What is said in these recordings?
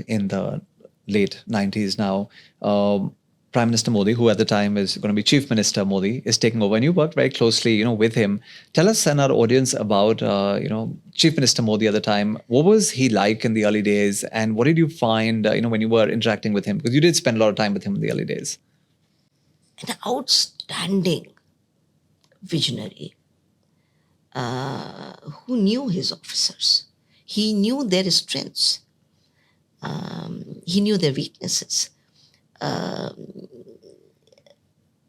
in the late 90s now. Prime Minister Modi, who at the time is going to be Chief Minister Modi, is taking over, and you worked very closely, with him. Tell us and our audience about, Chief Minister Modi at the time. What was he like in the early days, and what did you find, when you were interacting with him? Because you did spend a lot of time with him in the early days. An outstanding visionary who knew his officers. He knew their strengths. He knew their weaknesses.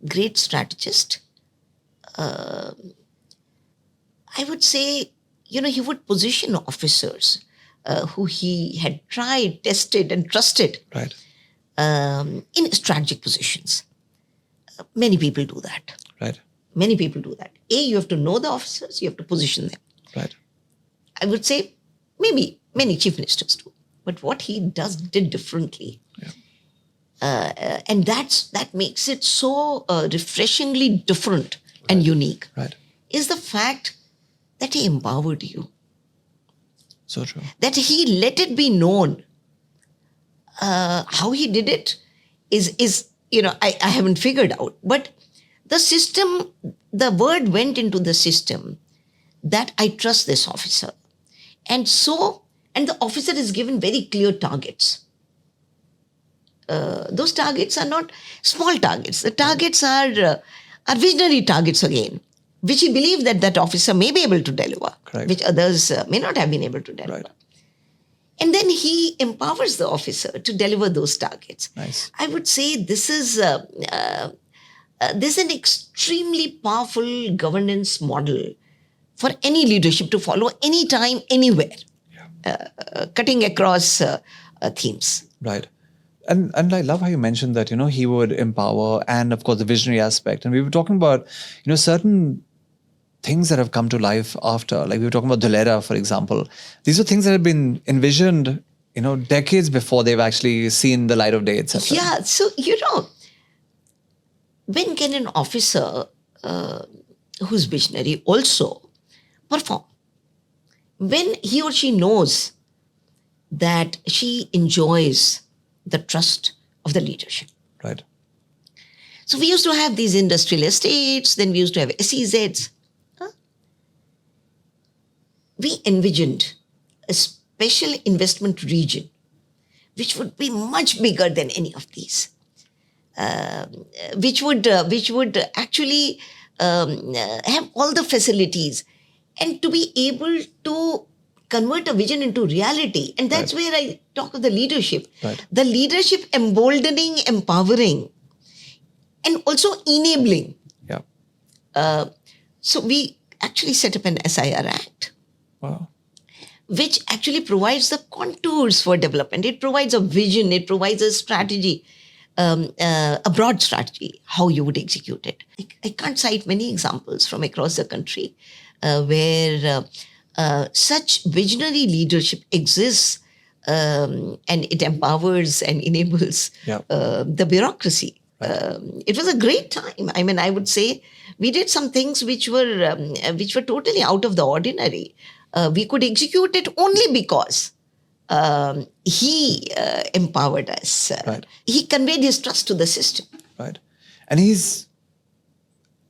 Great strategist. I would say, he would position officers who he had tried, tested, and trusted Right. in strategic positions. Many people do that. Right. Many people do that. You have to know the officers, you have to position them. Right. I would say maybe many chief ministers do. But what he did differently. Yeah. And that makes it so refreshingly different and unique. Right. Is the fact that he empowered you. So true. That he let it be known. How he did it is I haven't figured out. But the system, the word went into the system that I trust this officer. And the officer is given very clear targets. Those targets are not small targets. The targets are visionary targets again, which he believed that officer may be able to deliver, Correct. which others may not have been able to deliver. Right. And then he empowers the officer to deliver those targets. Nice. I would say this is an extremely powerful governance model for any leadership to follow anytime, anywhere, cutting across themes. Right. And I love how you mentioned that, he would empower, and of course the visionary aspect. And we were talking about, certain things that have come to life after, like we were talking about Dholera, for example. These are things that have been envisioned, decades before they've actually seen the light of day, etc. Yeah. So, when can an officer who's visionary also perform? When he or she knows that she enjoys the trust of the leadership. Right. So we used to have these industrial estates, then we used to have SEZs. We envisioned a special investment region, which would be much bigger than any of these, which would actually have all the facilities, and to be able to convert a vision into reality. And that's where I talk of the leadership. Right. The leadership emboldening, empowering, and also enabling. Yeah. So we actually set up an SIR Act. Wow. Which actually provides the contours for development. It provides a vision, it provides a strategy, a broad strategy, how you would execute it. I can't cite many examples from across the country where such visionary leadership exists, and it empowers and enables the bureaucracy. It was a great time. I mean, I would say we did some things which were totally out of the ordinary. We could execute it only because he empowered us. Right. He conveyed his trust to the system. Right. And he's,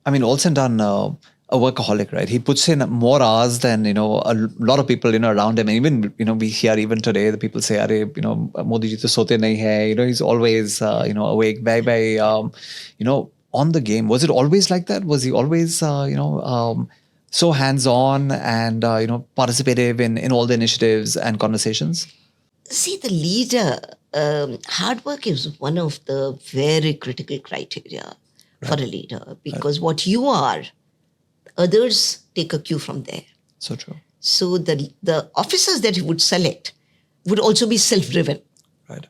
all said and done, a workaholic, right? He puts in more hours than, a lot of people, around him. And even, we hear even today, the people say, Modi ji to sote nahi hai. He's always, awake, very, on the game. Was it always like that? Was he always, so hands-on and, participative in all the initiatives and conversations? See, the leader, hard work is one of the very critical criteria for a leader, because what you are, others take a cue from there. So true. So the officers that he would select would also be self-driven. Right.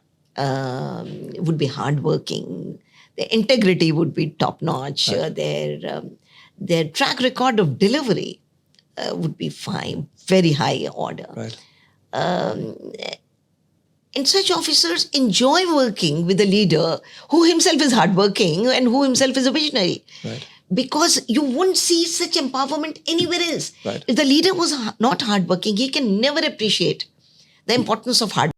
Would be hardworking. Their integrity would be top-notch. Right. Their track record of delivery would be fine, very high order. Right. And such officers enjoy working with a leader who himself is hardworking and who himself is a visionary. Right. Because you won't see such empowerment anywhere else. Right. If the leader was not hardworking, he can never appreciate the importance of hard